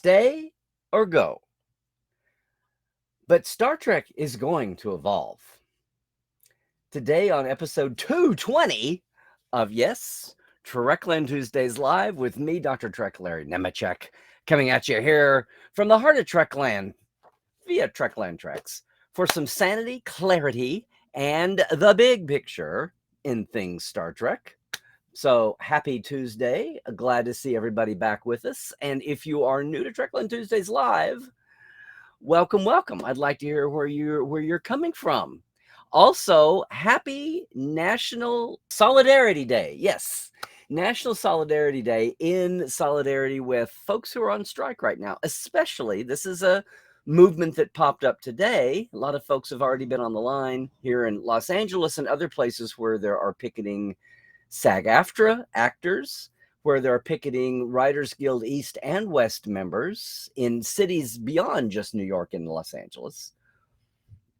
stay or go. But Star Trek is going to evolve. Today on episode 220 of Yes, Trekland Tuesdays Live with me, Dr. Trek Larry Nemecek, coming at you here from the heart of Trekland via Trekland Treks for some sanity, clarity, and the big picture in things Star Trek. So happy Tuesday. Glad to see everybody back with us. And if you are new to Trekland Tuesdays Live, welcome. I'd like to hear where you're coming from. Also, happy National Solidarity Day. Yes, National Solidarity Day, in solidarity with folks who are on strike right now. Especially, this is a movement that popped up today. A lot of folks have already been on the line here in Los Angeles and other places where there are picketing SAG-AFTRA actors, where they're picketing Writers Guild East and West members in cities beyond just New York and Los Angeles.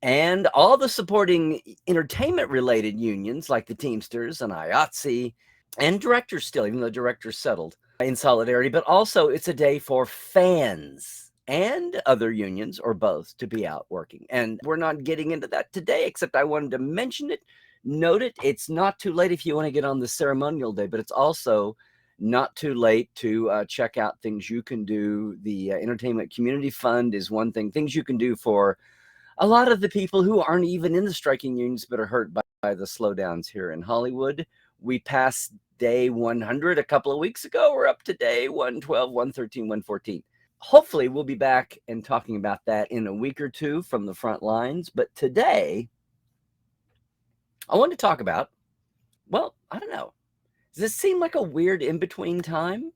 And all the supporting entertainment-related unions like the Teamsters and IATSE and directors still, even though directors settled, in solidarity. But also it's a day for fans and other unions, or both, to be out working. And we're not getting into that today, except I wanted to mention it, note it. It's not too late if you want to get on the ceremonial day, but it's also not too late to check out things you can do. The Entertainment Community Fund is one thing. Things you can do for a lot of the people who aren't even in the striking unions but are hurt by the slowdowns here in Hollywood. We passed day 100 a couple of weeks ago. We're up to day 112, 113, 114. Hopefully we'll be back and talking about that in a week or two from the front lines. But today, I want to talk about, well, I don't know. Does it seem like a weird in-between time?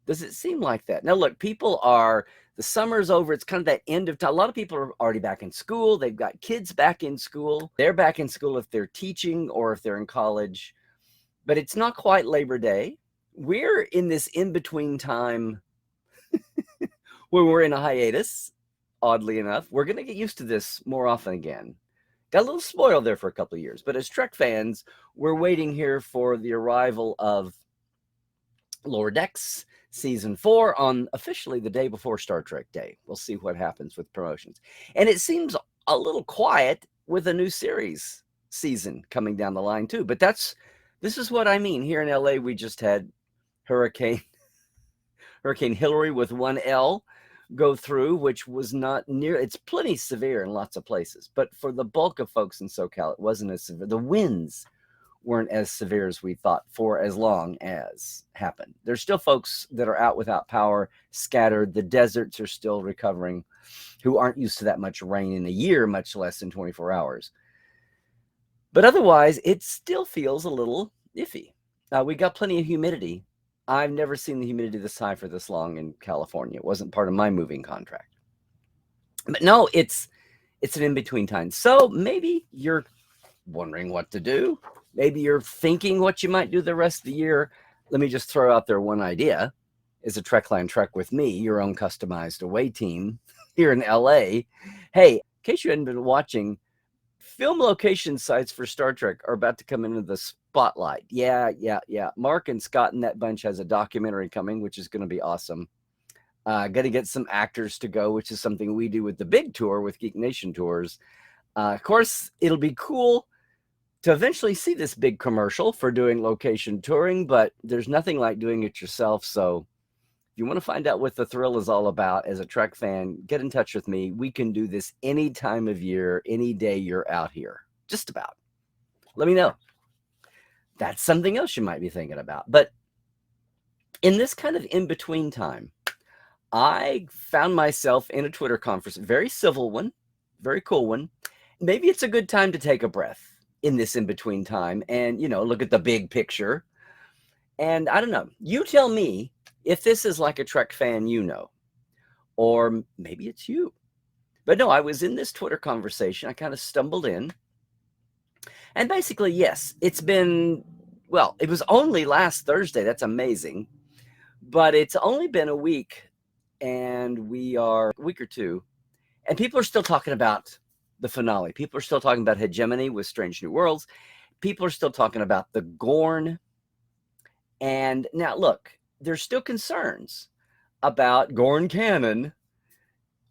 Does it seem like that? Now, look, the summer's over. It's kind of that end of time. A lot of people are already back in school. They've got kids back in school. They're back in school if they're teaching or if they're in college. But it's not quite Labor Day. We're in this in-between time where we're in a hiatus, oddly enough. We're going to get used to this more often again. Got a little spoiled there for a couple of years. But as Trek fans, we're waiting here for the arrival of Lower Decks Season 4 on officially the day before Star Trek Day. We'll see what happens with promotions. And it seems a little quiet with a new series season coming down the line too. But this is what I mean. Here in LA, we just had Hurricane Hillary with one L go through, which was not near, it's plenty severe in lots of places, but for the bulk of folks in SoCal, it wasn't as severe. The winds weren't as severe as we thought for as long as happened. There's still folks that are out without power, scattered. The deserts are still recovering, who aren't used to that much rain in a year, much less in 24 hours. But otherwise, it still feels a little iffy. We got plenty of humidity. I've never seen the humidity this high for this long in California. It wasn't part of my moving contract. But no, it's an in-between time. So maybe you're wondering what to do. Maybe you're thinking what you might do the rest of the year. Let me just throw out there one idea. Is a Trekland Trek with me, your own customized away team here in LA. Hey, in case you hadn't been watching, film location sites for Star Trek are about to come into the spotlight. Yeah. Mark and Scott and that bunch has a documentary coming, which is going to be awesome. Got to get some actors to go, which is something we do with the big tour with Geek Nation Tours. Of course, it'll be cool to eventually see this big commercial for doing location touring, but there's nothing like doing it yourself. So if you want to find out what the thrill is all about as a Trek fan, get in touch with me. We can do this any time of year, any day you're out here, just about. Let me know. That's something else you might be thinking about. But in this kind of in-between time, I found myself in a Twitter conference, a very civil one, very cool one. Maybe it's a good time to take a breath in this in-between time and, look at the big picture. And I don't know, you tell me if this is like a Trek fan, or maybe it's you. But no, I was in this Twitter conversation. I kind of stumbled in. And basically, yes, it was only last Thursday. That's amazing. But it's only been a week, and we are a week or two, and people are still talking about the finale. People are still talking about hegemony with Strange New Worlds. People are still talking about the Gorn. And now, look, there's still concerns about Gorn Cannon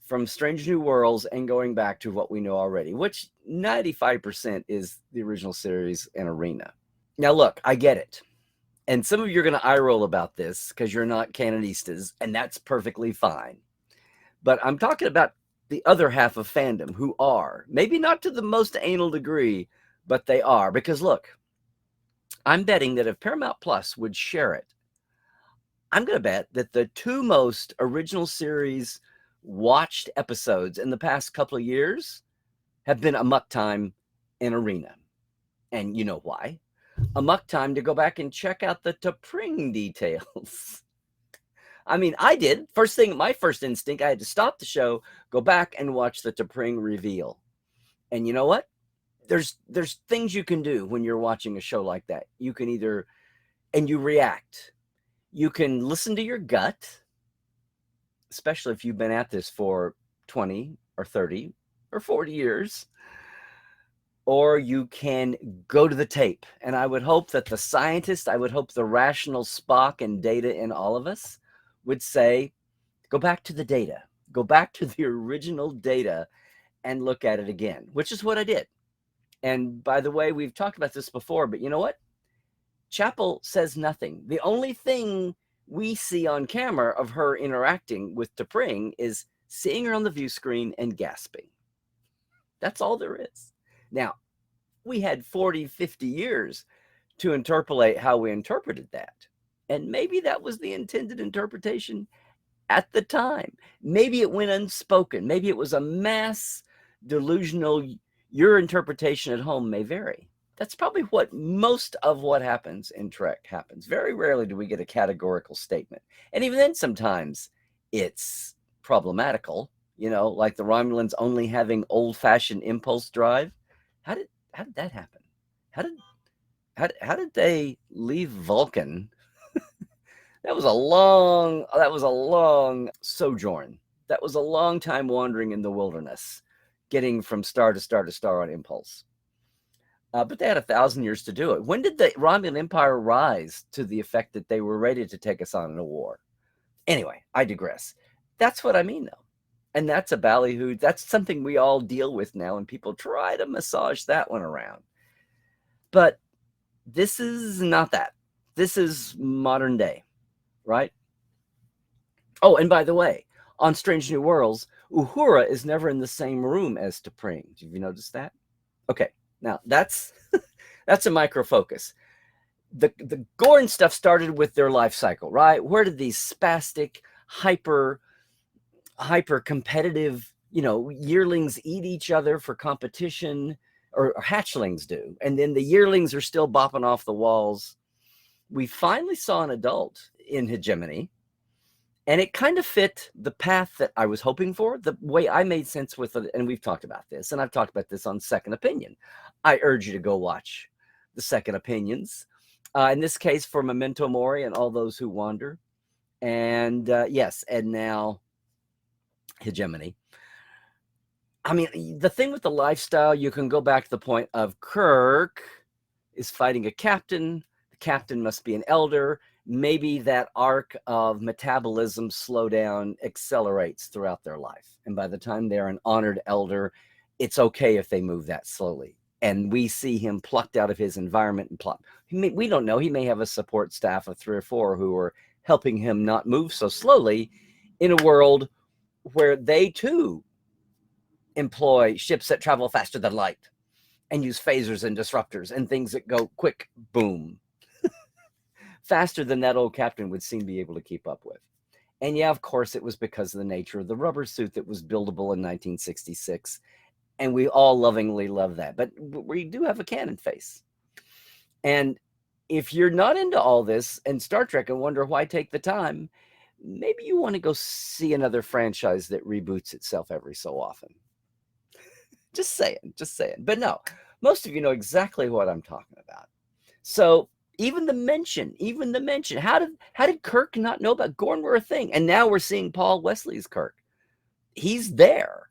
from Strange New Worlds and going back to what we know already, which 95% is the original series and Arena. Now, look, I get it. And some of you are going to eye roll about this because you're not canonistas, and that's perfectly fine. But I'm talking about the other half of fandom who are, maybe not to the most anal degree, but they are. Because look, I'm betting that if Paramount Plus would share it, I'm going to bet that the two most original series watched episodes in the past couple of years have been Amok Time and Arena. And you know why? Amok Time to go back and check out the T'Pring details. I mean, I did. My first instinct, I had to stop the show, go back and watch the T'Pring reveal. And you know what? There's things you can do when you're watching a show like that. You can either, and you react. You can listen to your gut, especially if you've been at this for 20 or 30 or 40 years. Or you can go to the tape. And I would hope that the scientist, I would hope the rational Spock and Data in all of us would say, go back to the data, go back to the original data and look at it again, which is what I did. And by the way, we've talked about this before, but you know what? Chapel says nothing. The only thing we see on camera of her interacting with T'Pring is seeing her on the view screen and gasping. That's all there is. Now, we had 40, 50 years to interpolate how we interpreted that. And maybe that was the intended interpretation at the time. Maybe it went unspoken. Maybe it was a mass delusional. Your interpretation at home may vary. That's probably what most of what happens in Trek happens. Very rarely do we get a categorical statement. And even then, sometimes it's problematical, like the Romulans only having old-fashioned impulse drive. How did that happen? How did they leave Vulcan? That was a long sojourn. That was a long time wandering in the wilderness, getting from star to star to star on impulse. But they had 1,000 years to do it. When did the Romulan Empire rise to the effect that they were ready to take us on in a war? Anyway, I digress. That's what I mean, though. And that's a ballyhoo. That's something we all deal with now, and people try to massage that one around. But this is not that. This is modern day, right? Oh, and by the way, on Strange New Worlds, Uhura is never in the same room as T'Pring. Have you noticed that? Okay, now that's a micro focus. The Gorn stuff started with their life cycle, right? Where did these spastic, hyper competitive, yearlings eat each other for competition, or hatchlings do, and then the yearlings are still bopping off the walls. We finally saw an adult in hegemony, and it kind of fit the path that I was hoping for, the way I made sense with it. And we've talked about this, and I've talked about this on Second Opinion. I urge you to go watch the Second Opinions, in this case for Memento Mori and All Those Who Wander, and yes, and now hegemony. I mean, the thing with the lifestyle, you can go back to the point of Kirk is fighting a captain. The captain must be an elder. Maybe that arc of metabolism slowdown accelerates throughout their life. And by the time they're an honored elder, it's okay if they move that slowly. And we see him plucked out of his environment and plot. We don't know. He may have a support staff of 3 or 4 who are helping him not move so slowly in a world where they too employ ships that travel faster than light and use phasers and disruptors and things that go quick, boom, faster than that old captain would seem to be able to keep up with. And yeah, of course, it was because of the nature of the rubber suit that was buildable in 1966. And we all lovingly love that. But we do have a cannon face. And if you're not into all this and Star Trek and wonder why take the time, maybe you want to go see another franchise that reboots itself every so often. Just saying. But no, most of you know exactly what I'm talking about. So even the mention, how did Kirk not know about Gorn were a thing? And now we're seeing Paul Wesley's Kirk. He's there.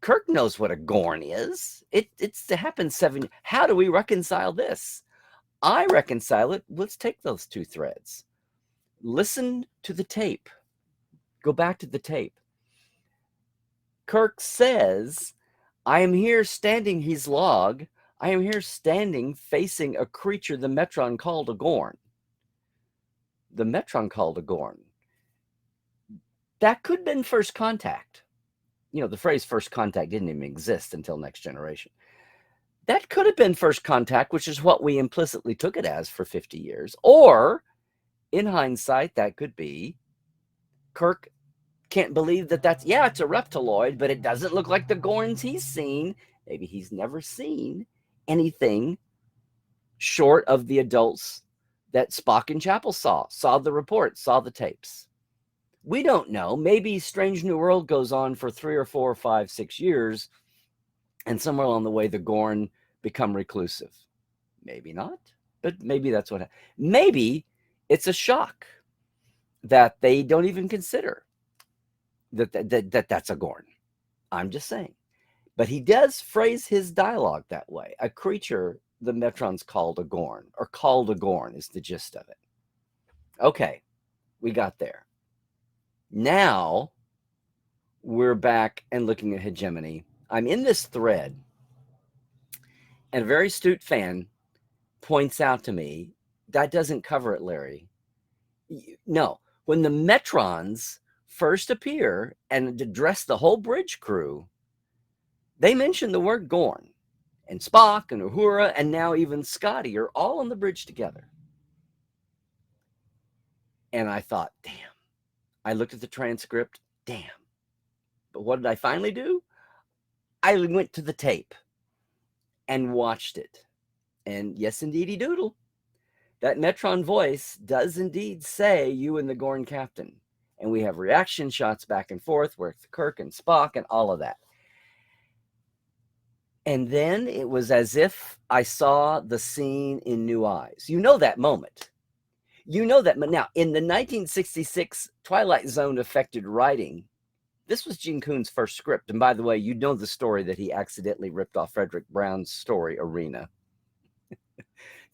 Kirk knows what a Gorn is. It happened 7. How do we reconcile this? I reconcile it. Let's take those 2 threads. Listen to the tape. Go back to the tape. Kirk says, I am here standing, he's log. I am here standing facing a creature the Metron called a Gorn. The Metron called a Gorn. That could have been first contact. You know, the phrase first contact didn't even exist until Next Generation. That could have been first contact, which is what we implicitly took it as for 50 years. Or, in hindsight, that could be Kirk can't believe that that's, yeah, it's a reptiloid, but it doesn't look like the Gorns he's seen. Maybe he's never seen anything short of the adults that Spock and Chapel saw the report, saw the tapes. We don't know. Maybe Strange New World goes on for 3 or 4 or 5, 6 years, and somewhere along the way, the Gorn become reclusive. Maybe not, but maybe that's what happened. Maybe it's a shock that they don't even consider that's a Gorn. I'm just saying. But he does phrase his dialogue that way. A creature the Metrons called a Gorn, or called a Gorn is the gist of it. Okay, we got there. Now we're back and looking at hegemony. I'm in this thread, and a very astute fan points out to me, that doesn't cover it, Larry. No, when the Metrons first appear and address the whole bridge crew, they mention the word Gorn, and Spock and Uhura and now even Scotty are all on the bridge together. And I thought, damn. I looked at the transcript, damn. But what did I finally do? I went to the tape and watched it. And yes, indeedy doodle. That Metron voice does indeed say, you and the Gorn captain. And we have reaction shots back and forth with Kirk and Spock and all of that. And then it was as if I saw the scene in new eyes. You know that moment. You know that. Now, in the 1966 Twilight Zone affected writing, this was Gene Coon's first script. And by the way, you know the story that he accidentally ripped off Frederick Brown's story, Arena.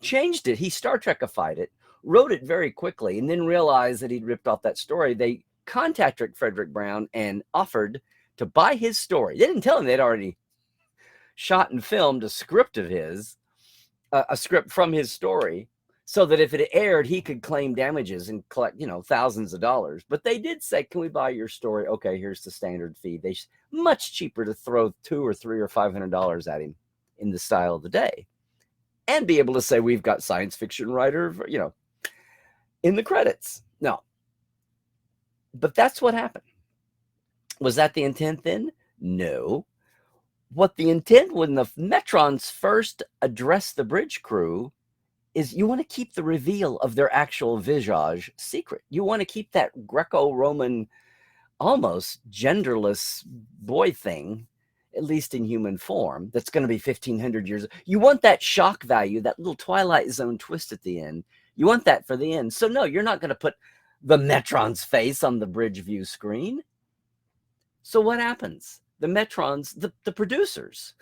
Changed it. He Star Trekified it, wrote it very quickly, and then realized that he'd ripped off that story. They contacted Frederick Brown and offered to buy his story. They didn't tell him they'd already shot and filmed a script of his, a script from his story, so that if it aired, he could claim damages and collect, thousands of dollars. But they did say, can we buy your story? Okay, here's the standard fee. Much cheaper to throw $200 or $300 or $500 at him in the style of the day. And be able to say, we've got science fiction writer, in the credits. No. But that's what happened. Was that the intent then? No. What the intent when the Metrons first address the bridge crew is you want to keep the reveal of their actual visage secret. You want to keep that Greco-Roman, almost genderless boy thing, at least in human form, that's going to be 1,500 years. You want that shock value, that little Twilight Zone twist at the end. You want that for the end. So no, you're not going to put the Metron's face on the bridge view screen. So what happens? The Metrons, the producers,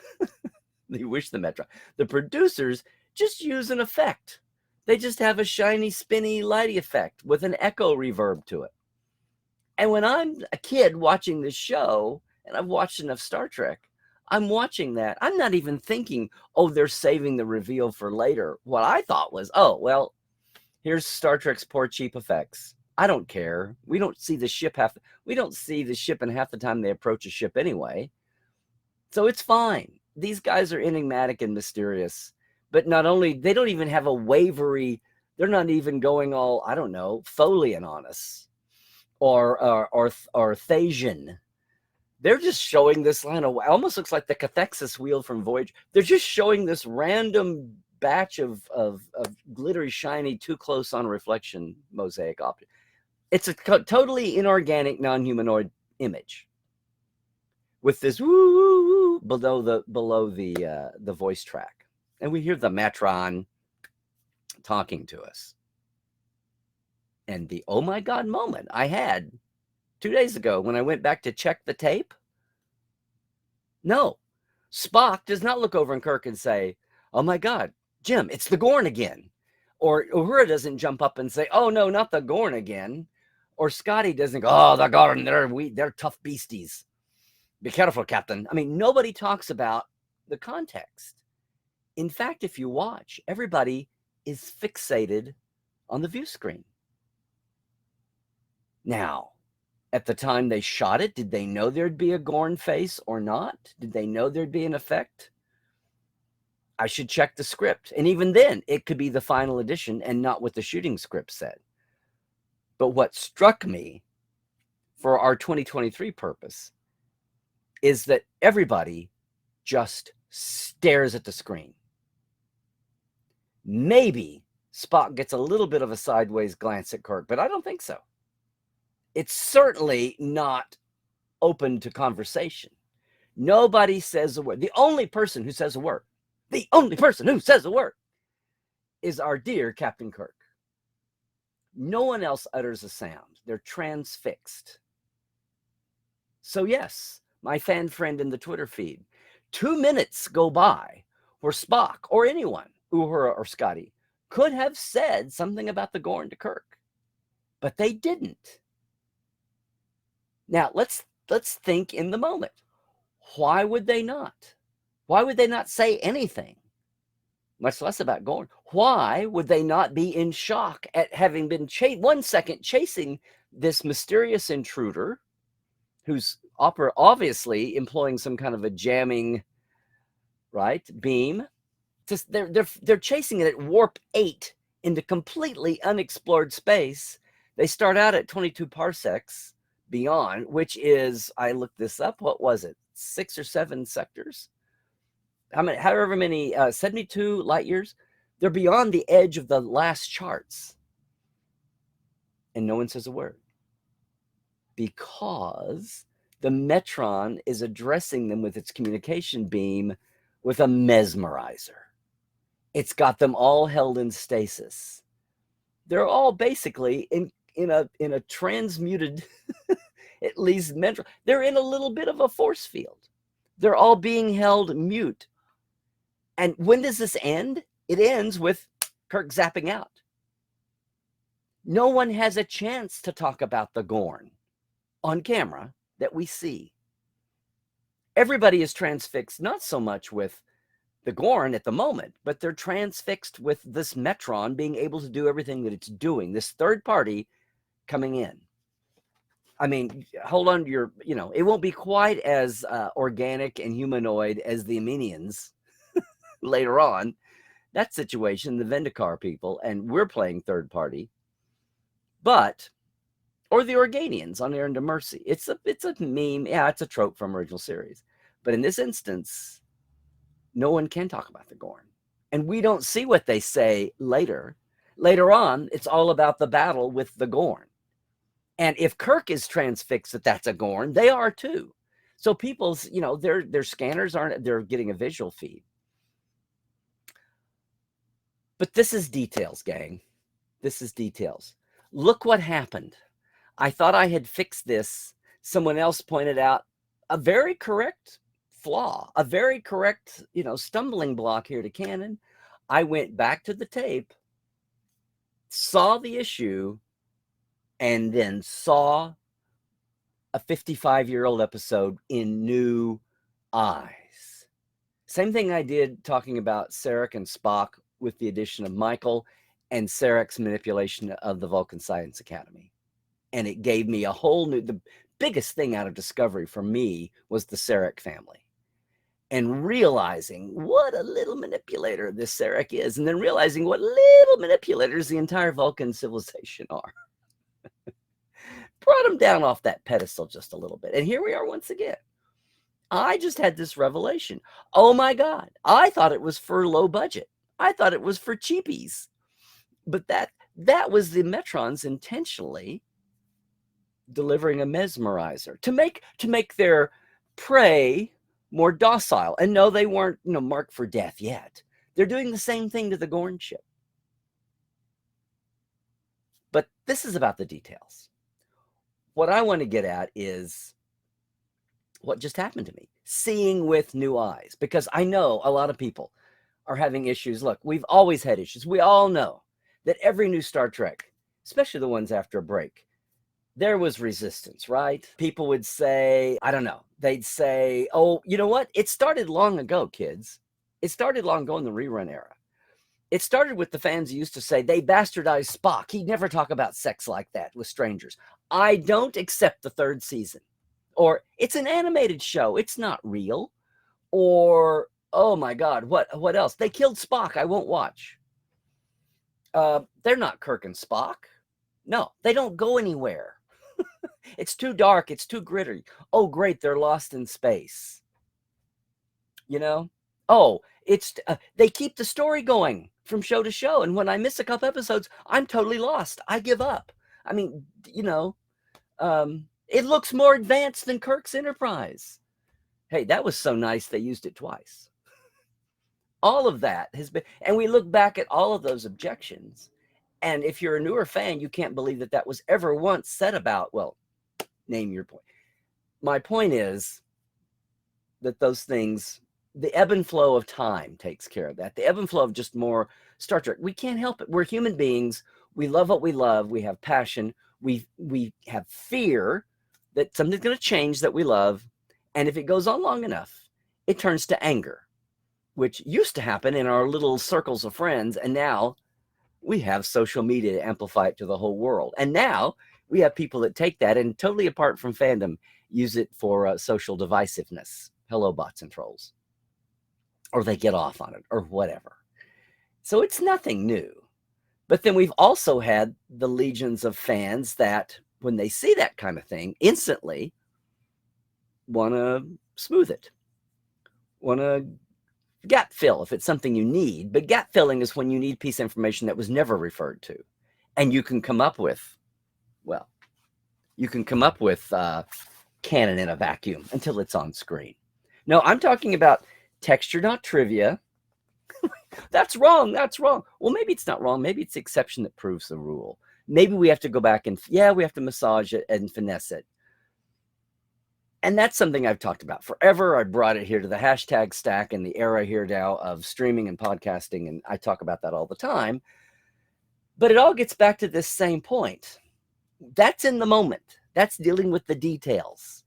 the producers just use an effect. They just have a shiny, spinny, lighty effect with an echo reverb to it. And when I'm a kid watching this show, and I've watched enough Star Trek, I'm watching that. I'm not even thinking, oh, they're saving the reveal for later. What I thought was, oh, well, here's Star Trek's poor cheap effects. I don't care. We don't see the ship in half the time they approach a ship anyway. So it's fine. These guys are enigmatic and mysterious. But not only, they don't even have a wavery, they're not even going all, I don't know, Folian on us or Thasian. They're just showing this line of, almost looks like the cathexis wheel from Voyager. They're just showing this random batch of glittery, shiny, too close on reflection mosaic optic. It's a totally inorganic, non-humanoid image with this woo below the voice track, and we hear the Metron talking to us. And the oh my god moment I had 2 days ago when I went back to check the tape. No, Spock does not look over at Kirk and say, "Oh my god, Jim, it's the Gorn again," or Uhura doesn't jump up and say, "Oh no, not the Gorn again." Or Scotty doesn't go, oh, the Gorn, they're tough beasties. Be careful, Captain. I mean, nobody talks about the context. In fact, if you watch, everybody is fixated on the view screen. Now, at the time they shot it, did they know there'd be a Gorn face or not? Did they know there'd be an effect? I should check the script. And even then, it could be the final edition and not what the shooting script said. But what struck me for our 2023 purpose is that everybody just stares at the screen. Maybe Spock gets a little bit of a sideways glance at Kirk, but I don't think so. It's certainly not open to conversation. Nobody says a word. The only person who says a word is our dear Captain Kirk. No one else utters a sound. They're transfixed. So yes, my fan friend in the Twitter feed, 2 minutes go by where Spock or anyone, Uhura or Scotty, could have said something about the Gorn to Kirk, but they didn't. Now let's think in the moment. Why would they not? Why would they not say anything? Much less about Gorn. Why would they not be in shock at having been 1 second chasing this mysterious intruder who's obviously employing some kind of a jamming, right, beam? Just they're chasing it at warp 8 into completely unexplored space. They start out at 22 parsecs beyond, which is, I looked this up, what was it, 6 or 7 sectors? However many, 72 light years. They're beyond the edge of the last charts. And no one says a word. Because the Metron is addressing them with its communication beam with a mesmerizer. It's got them all held in stasis. They're all basically in a transmuted, at least mental, they're in a little bit of a force field. They're all being held mute. And when does this end? It ends with Kirk zapping out. No one has a chance to talk about the Gorn on camera that we see. Everybody is transfixed, not so much with the Gorn at the moment, but they're transfixed with this Metron being able to do everything that it's doing, this third party coming in. I mean, hold on to your, it won't be quite as organic and humanoid as the Amenians later on. That situation, the Vendikar people, and we're playing third party, or the Organians on Errand to Mercy. It's a meme. Yeah, it's a trope from original series. But in this instance, no one can talk about the Gorn. And we don't see what they say later. Later on, it's all about the battle with the Gorn. And if Kirk is transfixed that that's a Gorn, they are too. So people's, their scanners they're getting a visual feed. But this is details, gang. This is details. Look what happened. I thought I had fixed this. Someone else pointed out a very correct flaw, a very correct, stumbling block here to canon. I went back to the tape, saw the issue, and then saw a 55-year-old episode in new eyes. Same thing I did talking about Sarek and Spock with the addition of Michael and Sarek's manipulation of the Vulcan Science Academy. And it gave me a whole new, the biggest thing out of Discovery for me was the Sarek family. And realizing what a little manipulator this Sarek is, and then realizing what little manipulators the entire Vulcan civilization are. Brought him down off that pedestal just a little bit. And here we are once again. I just had this revelation. Oh my God. I thought it was for low budget. I thought it was for cheapies. But that was the Metrons intentionally delivering a mesmerizer to make their prey more docile. And no, they weren't, marked for death yet. They're doing the same thing to the Gorn ship. But this is about the details. What I want to get at is what just happened to me, seeing with new eyes, because I know a lot of people are having issues. Look, we've always had issues. We all know that every new Star Trek, especially the ones after a break, there was resistance, right? People would say, I don't know, they'd say, oh, you know what? It started long ago, kids. It started long ago in the rerun era. It started with the fans who used to say they bastardized Spock. He'd never talk about sex like that with strangers. I don't accept the third season. Or it's an animated show. It's not real. Or, oh my God, what else? They killed Spock. I won't watch. They're not Kirk and Spock. No, they don't go anywhere. It's too dark. It's too gritty. Oh, great. They're lost in space. You know? Oh, it's they keep the story going from show to show. And when I miss a couple episodes, I'm totally lost. I give up. I mean, it looks more advanced than Kirk's Enterprise. Hey, that was so nice they used it twice. All of that has been, and we look back at all of those objections. And if you're a newer fan, you can't believe that that was ever once said about, well, name your point. My point is that those things, the ebb and flow of time takes care of that. The ebb and flow of just more Star Trek. We can't help it. We're human beings. We love what we love. We have passion. We have fear that something's going to change that we love. And if it goes on long enough, it turns to anger, which used to happen in our little circles of friends. And now we have social media to amplify it to the whole world. And now we have people that take that and totally apart from fandom, use it for social divisiveness. Hello, bots and trolls. Or they get off on it or whatever. So it's nothing new. But then we've also had the legions of fans that when they see that kind of thing, instantly want to smooth it, want to gap fill if it's something you need. But gap filling is when you need piece of information that was never referred to. And you can come up with, well, you can come up with canon in a vacuum until it's on screen. No, I'm talking about texture, not trivia. That's wrong. That's wrong. Well, maybe it's not wrong. Maybe it's the exception that proves the rule. Maybe we have to go back and, we have to massage it and finesse it. And that's something I've talked about forever. I brought it here to the hashtag stack in the era here now of streaming and podcasting. And I talk about that all the time. But it all gets back to this same point. That's in the moment. That's dealing with the details.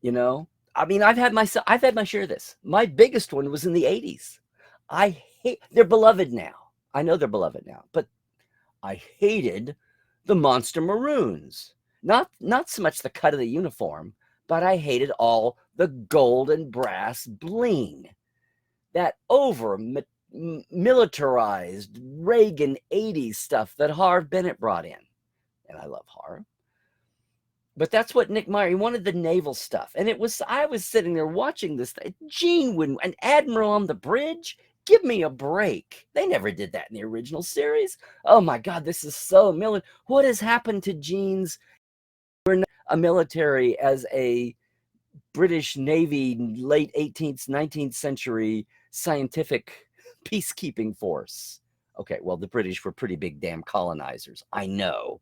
You know, I mean, I've had my share of this. My biggest one was in the 80s. They're beloved now. I know they're beloved now, but I hated the Monster Maroons. Not so much the cut of the uniform, but I hated all the gold and brass bling. That militarized Reagan 80s stuff that Harv Bennett brought in. And I love Harv. But that's what Nick Meyer, he wanted the naval stuff. And I was sitting there watching this. Gene wouldn't, an admiral on the bridge? Give me a break. They never did that in the original series. Oh my God, this is so military. What has happened to Gene's a military as a British Navy late 18th, 19th century scientific peacekeeping force? Okay, well, the British were pretty big damn colonizers. I know.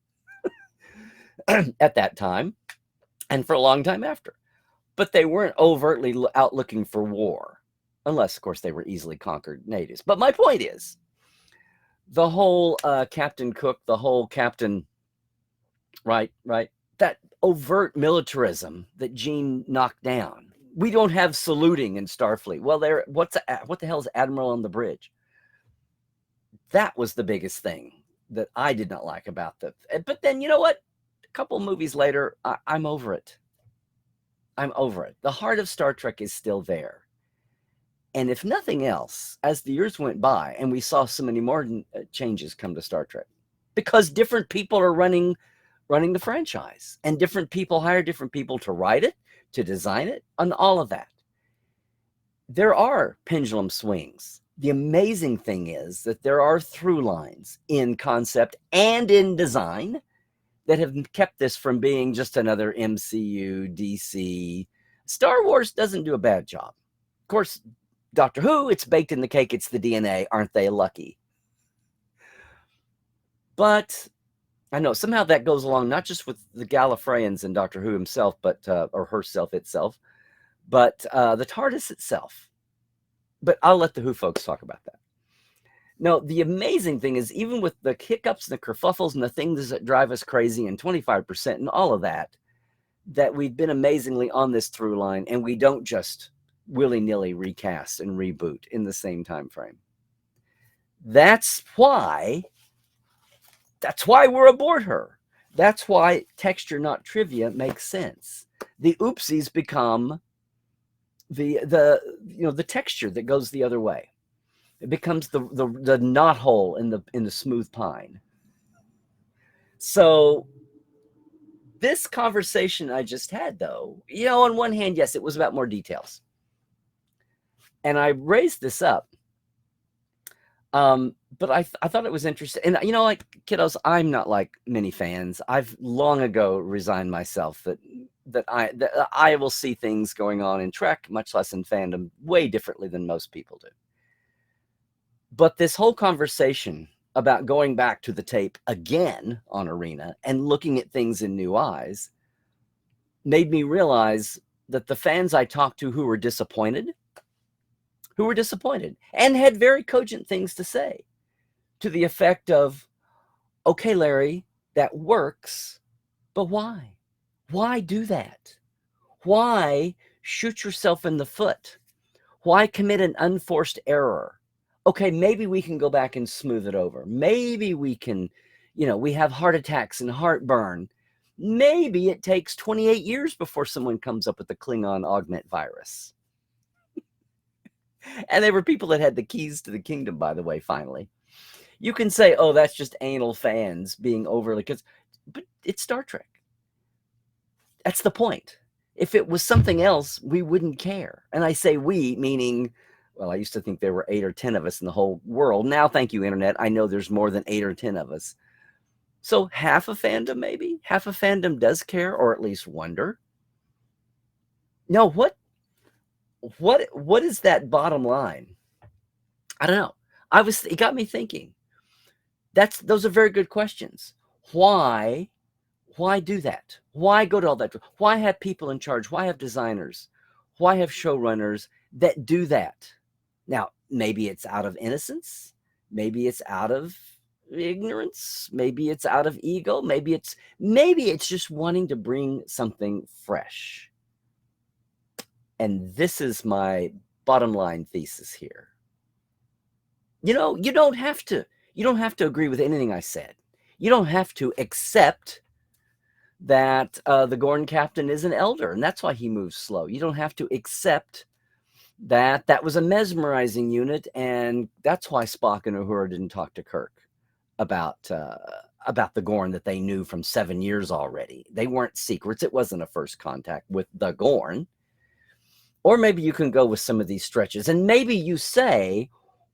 At that time and for a long time after. But they weren't overtly out looking for war, unless, of course, they were easily conquered natives. But my point is, the whole Captain Cook, the whole Captain, right, that overt militarism that Gene knocked down. We don't have saluting in Starfleet. Well, what the hell is Admiral on the bridge? That was the biggest thing that I did not like about that. But then, you know what? Couple movies later, I'm over it. I'm over it. The heart of Star Trek is still there. And if nothing else, as the years went by and we saw so many more changes come to Star Trek, because different people are running the franchise and different people hire different people to write it, to design it, and all of that. There are pendulum swings. The amazing thing is that there are through lines in concept and in design that have kept this from being just another MCU, DC. Star Wars doesn't do a bad job. Of course, Doctor Who, it's baked in the cake, it's the DNA. Aren't they lucky? But I know somehow that goes along not just with the Gallifreyans and Doctor Who himself, but or herself itself, but the TARDIS itself. But I'll let the Who folks talk about that. No, the amazing thing is, even with the hiccups and the kerfuffles and the things that drive us crazy and 25% and all of that, that we've been amazingly on this through line, and we don't just willy-nilly recast and reboot in the same time frame. That's why we're aboard her. That's why texture, not trivia, makes sense. The oopsies become the texture that goes the other way. It becomes the knot hole in the smooth pine. So this conversation I just had, though, on one hand, yes, it was about more details. And I raised this up. But I thought it was interesting. And, like kiddos, I'm not like many fans. I've long ago resigned myself that I will see things going on in Trek, much less in fandom, way differently than most people do. But this whole conversation about going back to the tape again on Arena and looking at things in new eyes made me realize that the fans I talked to who were disappointed and had very cogent things to say, to the effect of, okay, Larry, that works, but why? Why do that? Why shoot yourself in the foot? Why commit an unforced error? Okay, maybe we can go back and smooth it over. Maybe we can, we have heart attacks and heartburn. Maybe it takes 28 years before someone comes up with the Klingon augment virus. And they were people that had the keys to the kingdom, by the way, finally. You can say, oh, that's just anal fans being overly, but it's Star Trek. That's the point. If it was something else, we wouldn't care. And I say we, meaning, well, I used to think there were 8 or 10 of us in the whole world. Now, thank you, Internet, I know there's more than 8 or 10 of us. So half of fandom, maybe? Half of fandom does care, or at least wonder. No, what is that bottom line? I don't know. It got me thinking. Those are very good questions. Why do that? Why go to all that? Why have people in charge? Why have designers? Why have showrunners that do that? Now, maybe it's out of innocence. Maybe it's out of ignorance. Maybe it's out of ego. Maybe it's just wanting to bring something fresh. And this is my bottom line thesis here. You don't have to agree with anything I said. You don't have to accept that the Gorn captain is an elder, and that's why he moves slow. You don't have to accept that was a mesmerizing unit, and that's why Spock and Uhura didn't talk to Kirk about the Gorn that they knew from 7 years already. They weren't secrets. It wasn't a first contact with the Gorn. Or maybe you can go with some of these stretches, and maybe you say,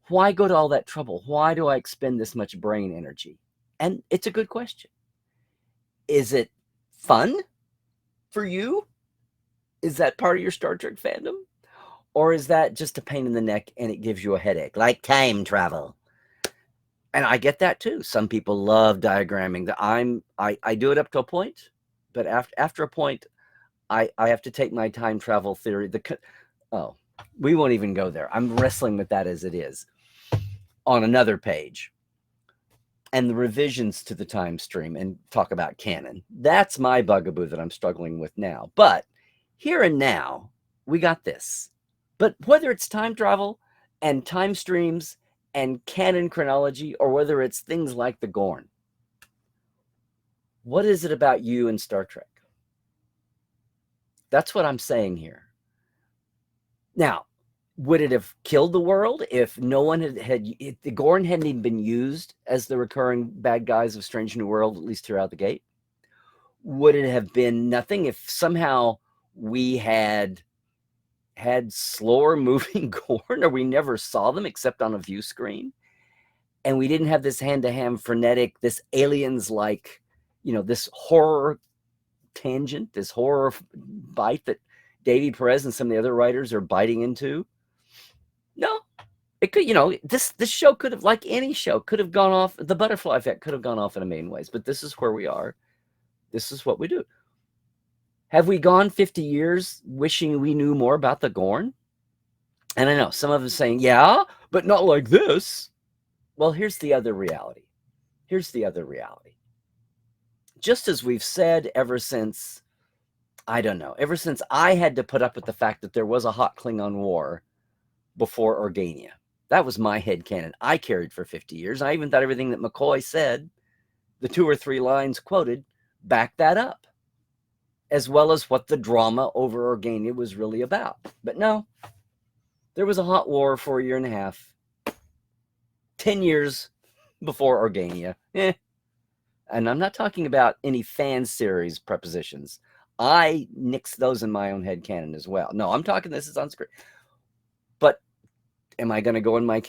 why go to all that trouble? Why do I expend this much brain energy? And it's a good question. Is it fun for you? Is that part of your Star Trek fandom? Or is that just a pain in the neck and it gives you a headache, like time travel? And I get that too. Some people love diagramming. I do it up to a point, but after a point, I have to take my time travel theory. We won't even go there. I'm wrestling with that as it is on another page. And the revisions to the time stream and talk about canon. That's my bugaboo that I'm struggling with now. But here and now, we got this. But whether it's time travel and time streams and canon chronology, or whether it's things like the Gorn, what is it about you and Star Trek? That's what I'm saying here. Now, would it have killed the world if no one if the Gorn hadn't even been used as the recurring bad guys of Strange New World, at least here out the gate? Would it have been nothing if somehow we had slower moving Gorn, or we never saw them except on a view screen, and we didn't have this hand-to-hand frenetic, this aliens like, this horror tangent, this horror bite that Davy Perez and some of the other writers are biting into? No, it could, this show could have, like any show, could have gone off. The butterfly effect could have gone off in a million ways, but this is where we are. This is what we do. Have we gone 50 years wishing we knew more about the Gorn? And I know some of us saying, yeah, but not like this. Well, here's the other reality. Here's the other reality. Just as we've said ever since, I don't know, ever since I had to put up with the fact that there was a hot Klingon war before Organia. That was my headcanon I carried for 50 years. I even thought everything that McCoy said, the 2 or 3 lines quoted, backed that up, as well as what the drama over Organia was really about. But no, there was a hot war for a year and a half, 10 years before Organia. And I'm not talking about any fan series prepositions. I nixed those in my own headcanon as well. No, I'm talking this is on screen. But am I going to go in my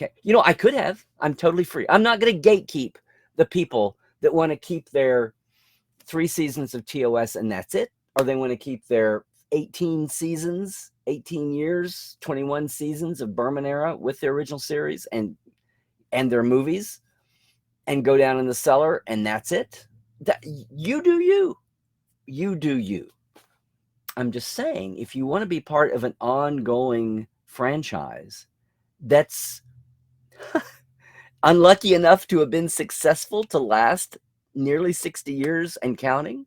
I could have. I'm totally free. I'm not going to gatekeep the people that want to keep their 3 seasons of TOS and that's it, or they want to keep their 18 seasons, 18 years, 21 seasons of Berman era with the original series and their movies and go down in the cellar and that's it. That you do you. You do you. I'm just saying, if you want to be part of an ongoing franchise that's unlucky enough to have been successful to last nearly 60 years and counting,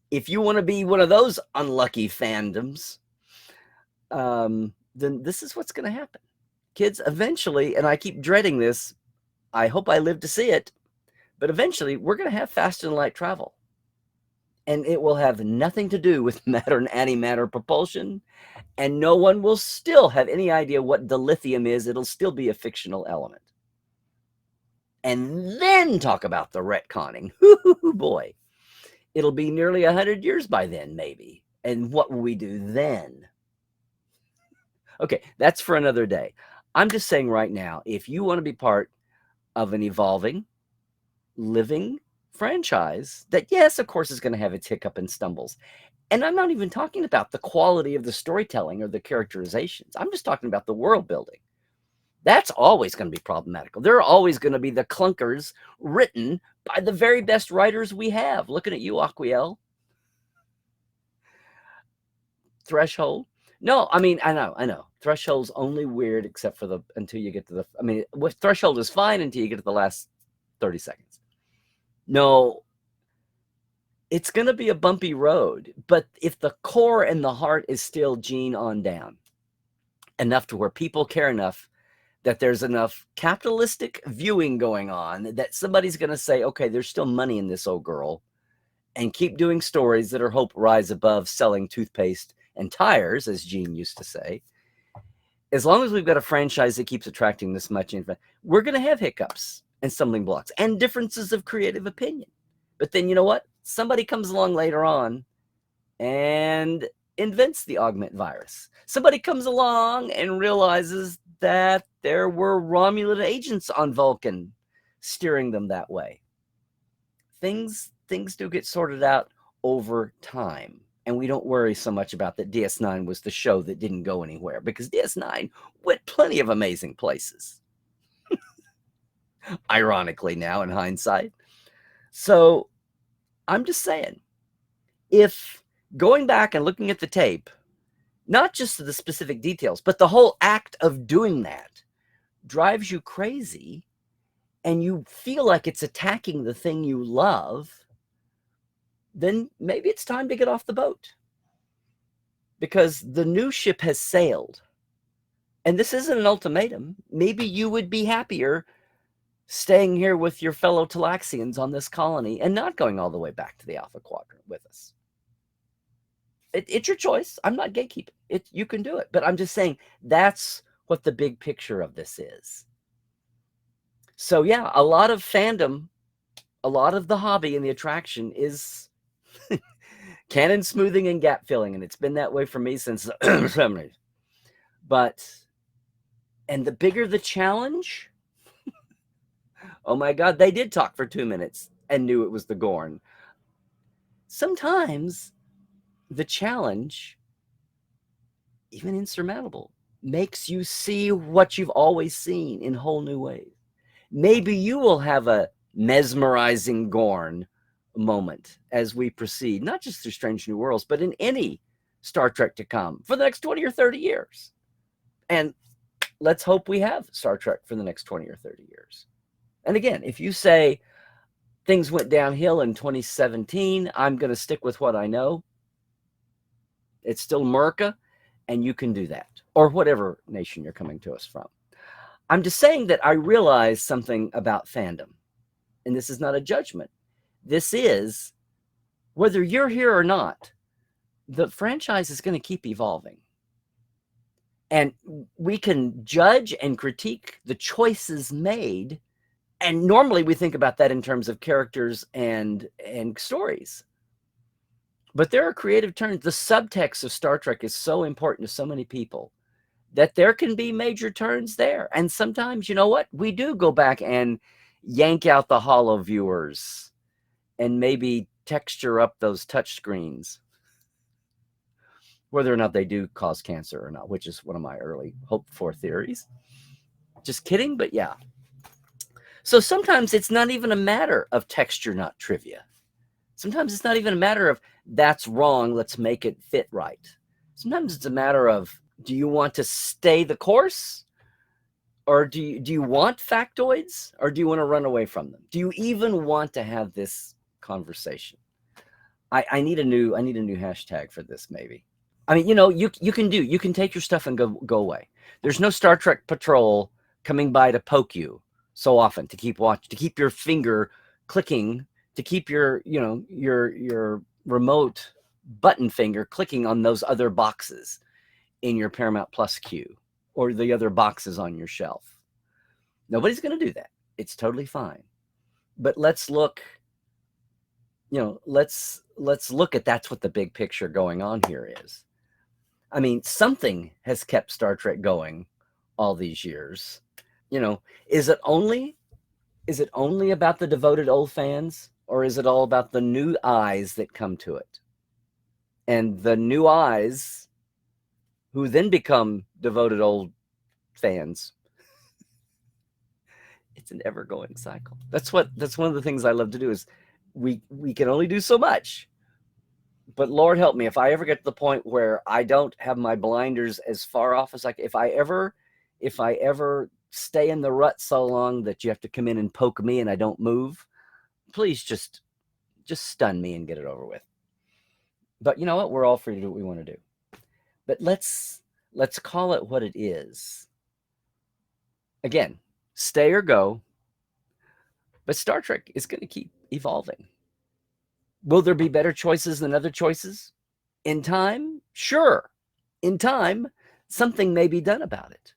if you want to be one of those unlucky fandoms, then this is what's going to happen. Kids, eventually, and I keep dreading this, I hope I live to see it, but eventually we're going to have faster than light travel. And it will have nothing to do with matter and antimatter propulsion. And no one will still have any idea what dilithium is. It'll still be a fictional element. And then talk about the retconning. Boy, it'll be nearly 100 years by then, maybe. And what will we do then? Okay, that's for another day. I'm just saying right now, if you want to be part of an evolving, living franchise that, yes, of course, is going to have its hiccup and stumbles. And I'm not even talking about the quality of the storytelling or the characterizations. I'm just talking about the world building. That's always going to be problematical. There are always going to be the clunkers written by the very best writers we have. Looking at you, Aquiel. Threshold. No, I mean, I know. Threshold's only weird except for until you get to Threshold is fine until you get to the last 30 seconds. No, it's going to be a bumpy road, but if the core and the heart is still Gene on down, enough to where people care enough that there's enough capitalistic viewing going on that somebody's going to say, okay, there's still money in this old girl, and keep doing stories that are hope rise above selling toothpaste and tires, as Gene used to say. As long as we've got a franchise that keeps attracting this much info, we're going to have hiccups and stumbling blocks and differences of creative opinion. But then you know what? Somebody comes along later on and invents the augment virus. Somebody comes along and realizes that there were Romulan agents on Vulcan steering them that way. Things do get sorted out over time. And we don't worry so much about that DS9 was the show that didn't go anywhere, because DS9 went plenty of amazing places. Ironically now in hindsight. So I'm just saying, if going back and looking at the tape, not just the specific details, but the whole act of doing that drives you crazy and you feel like it's attacking the thing you love, then maybe it's time to get off the boat, because the new ship has sailed. And this isn't an ultimatum. Maybe you would be happier staying here with your fellow Talaxians on this colony and not going all the way back to the Alpha Quadrant with us. It's your choice. I'm not gatekeeping. You can do it. But I'm just saying that's what the big picture of this is. So yeah, a lot of fandom, a lot of the hobby and the attraction is canon smoothing and gap filling. And it's been that way for me since the 70s. But, and the bigger the challenge, oh my God, they did talk for 2 minutes and knew it was the Gorn. Sometimes the challenge, even insurmountable, makes you see what you've always seen in whole new ways. Maybe you will have a mesmerizing Gorn moment as we proceed, not just through Strange New Worlds, but in any Star Trek to come for the next 20 or 30 years. And let's hope we have Star Trek for the next 20 or 30 years. And again, if you say things went downhill in 2017, I'm going to stick with what I know. It's still America, and you can do that, or whatever nation you're coming to us from. I'm just saying that I realize something about fandom, and this is not a judgment. This is, whether you're here or not, the franchise is going to keep evolving. And we can judge and critique the choices made. And normally we think about that in terms of characters and stories. But there are creative turns. The subtext of Star Trek is so important to so many people that there can be major turns there. And sometimes, you know what? We do go back and yank out the hollow viewers and maybe texture up those touch screens, whether or not they do cause cancer or not, which is one of my early hoped for theories. Just kidding, but yeah. So sometimes it's not even a matter of texture, not trivia. Sometimes it's not even a matter of that's wrong, let's make it fit right. Sometimes it's a matter of, do you want to stay the course? Or do you want factoids? Or do you want to run away from them? Do you even want to have this conversation? I need a new hashtag for this, maybe. I mean, you can take your stuff and go away. There's no Star Trek patrol coming by to poke you so often, to keep your finger clicking, to keep your remote button finger clicking on those other boxes in your Paramount Plus queue or the other boxes on your shelf. Nobody's going to do that. It's totally fine. But let's look, let's look at that's what the big picture going on here is. I mean, something has kept Star Trek going all these years. Is it only about the devoted old fans, or is it all about the new eyes that come to it? And the new eyes who then become devoted old fans. It's an ever-going cycle. That's one of the things I love to do is we can only do so much. But Lord help me, if I ever get to the point where I don't have my blinders as far off as if I ever stay in the rut so long that you have to come in and poke me and I don't move, please just stun me and get it over with. But you know what? We're all free to do what we want to do. But let's call it what it is. Again, stay or go. But Star Trek is going to keep evolving. Will there be better choices than other choices? In time? Sure. In time, something may be done about it.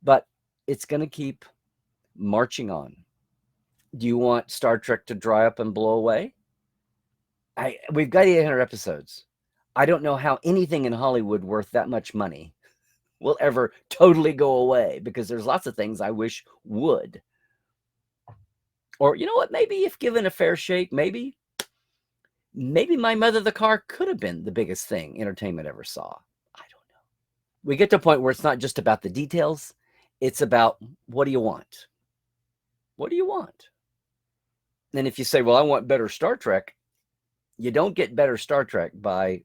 But it's going to keep marching on. Do you want Star Trek to dry up and blow away? We've got 800 episodes. I don't know how anything in Hollywood worth that much money will ever totally go away, because there's lots of things I wish would. Or you know what? Maybe if given a fair shake, maybe My Mother the Car could have been the biggest thing entertainment ever saw. I don't know. We get to a point where it's not just about the details. It's about, what do you want? What do you want? And if you say, well, I want better Star Trek, you don't get better Star Trek by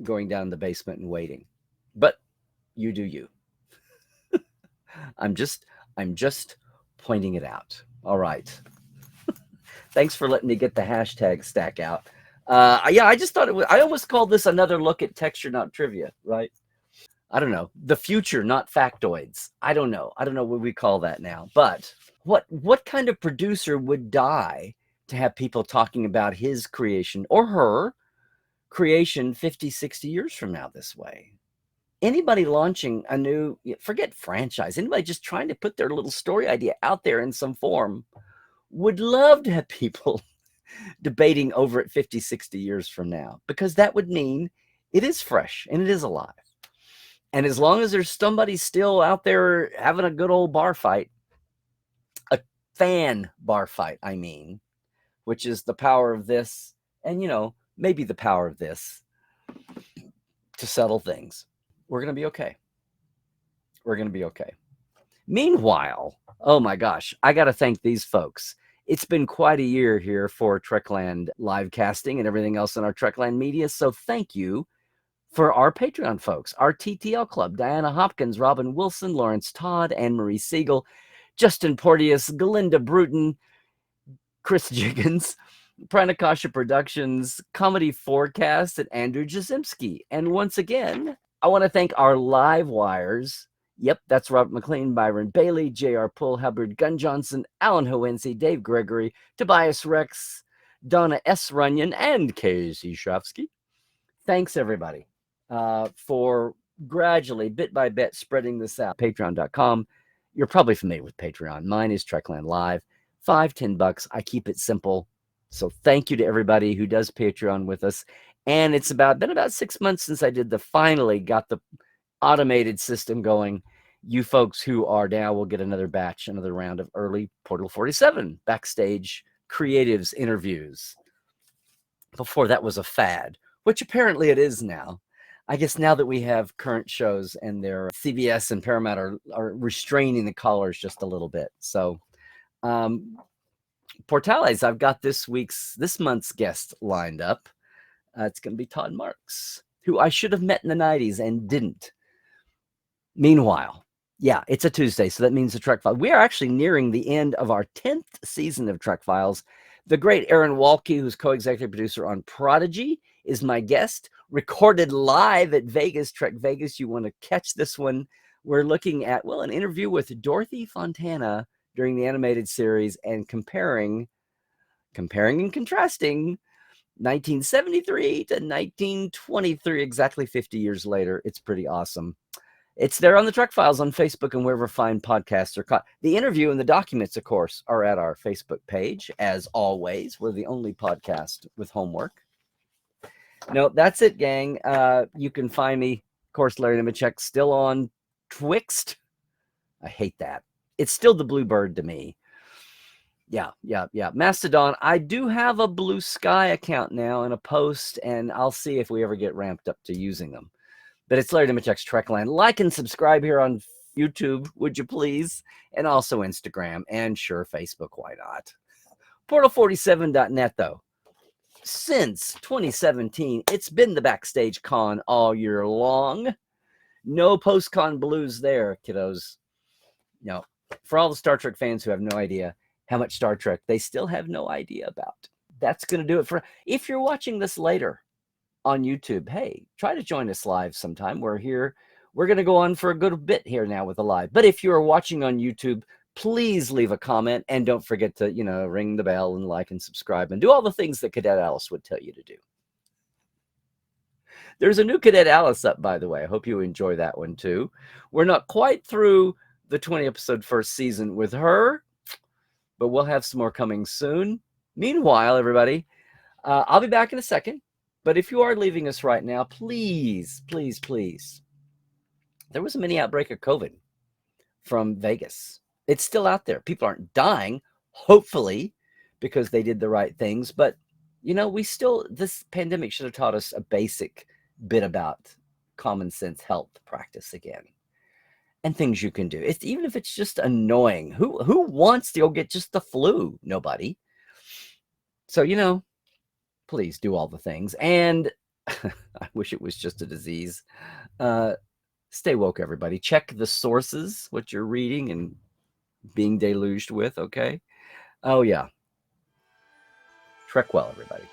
going down in the basement and waiting. But you do you. I'm just pointing it out. All right. Thanks for letting me get the hashtag stack out. Yeah, I just thought I almost called this another look at texture, not trivia, right? I don't know. The future, not factoids. I don't know what we call that now. But what kind of producer would die to have people talking about his creation or her creation 50, 60 years from now this way? Anybody launching a new, forget franchise, anybody just trying to put their little story idea out there in some form would love to have people debating over it 50, 60 years from now, because that would mean it is fresh and it is alive. And as long as there's somebody still out there having a good old bar fight, a fan bar fight, I mean, which is the power of this and, maybe the power of this to settle things, we're going to be okay. We're going to be okay. Meanwhile, oh my gosh, I got to thank these folks. It's been quite a year here for Trekland live casting and everything else in our Trekland media. So thank you For our Patreon folks, our TTL Club, Diana Hopkins, Robin Wilson, Lawrence Todd, Anne-Marie Siegel, Justin Porteous, Galinda Bruton, Chris Jiggins, Pranakasha Productions, Comedy Forecast, and Andrew Jasimski. And once again, I want to thank our live wires. Yep, that's Robert McLean, Byron Bailey, J.R. Pull, Hubbard Gunn Johnson, Alan Hoensi, Dave Gregory, Tobias Rex, Donna S. Runyon, and Casey Shafsky. Thanks, everybody, for gradually, bit by bit, spreading this out. Patreon.com. You're probably familiar with Patreon. Mine is Trekland Live. $5-10. I keep it simple. So thank you to everybody who does Patreon with us. And it's been about 6 months since I finally got the automated system going. You folks who are now will get another round of early Portal 47 backstage creatives interviews. Before that was a fad, which apparently it is now. I guess now that we have current shows and their CBS and Paramount are restraining the callers just a little bit. So Portales, I've got this month's guest lined up. It's going to be Todd Marks, who I should have met in the 90s and didn't. Meanwhile, yeah, it's a Tuesday, so that means the Trek Files. We are actually nearing the end of our 10th season of Trek Files. The great Aaron Walke, who's co-executive producer on Prodigy, is my guest, recorded live at Vegas, Trek Vegas. You want to catch this one. We're looking at, an interview with Dorothy Fontana during the animated series and comparing and contrasting 1973 to 1923, exactly 50 years later. It's pretty awesome. It's there on the Trek Files on Facebook and wherever fine podcasts are caught. The interview and the documents, of course, are at our Facebook page. As always, we're the only podcast with homework. No, that's it, gang. You can find me, of course, Larry Nemecek, still on Twixt. I hate that. It's still the Bluebird to me. Yeah. Mastodon. I do have a Blue Sky account now and a post, and I'll see if we ever get ramped up to using them. But it's Larry Nemecek's Trekland. Like and subscribe here on YouTube, would you please? And also Instagram and sure, Facebook. Why not? Portal47.net, though. Since 2017, it's been the Backstage Con all year long. No post-con blues there, kiddos. No. For all the Star Trek fans who have no idea how much Star Trek they still have no idea about. That's going to do it for... If you're watching this later on YouTube, hey, try to join us live sometime. We're here. We're going to go on for a good bit here now with the live. But if you're watching on YouTube, please leave a comment and don't forget to, ring the bell and like and subscribe and do all the things that Cadet Alice would tell you to do. There's a new Cadet Alice up, by the way. I hope you enjoy that one too. We're not quite through the 20-episode first season with her, but we'll have some more coming soon. Meanwhile, everybody, I'll be back in a second. But if you are leaving us right now, please, please, please. There was a mini outbreak of COVID from Vegas. It's still out there. People aren't dying, hopefully, because they did the right things. But, this pandemic should have taught us a basic bit about common sense health practice again. And things you can do. Even if it's just annoying. Who wants to go get just the flu? Nobody. So, please do all the things. And I wish it was just a disease. Stay woke, everybody. Check the sources, what you're reading and being deluged with, okay? Oh, yeah. Trek well, everybody.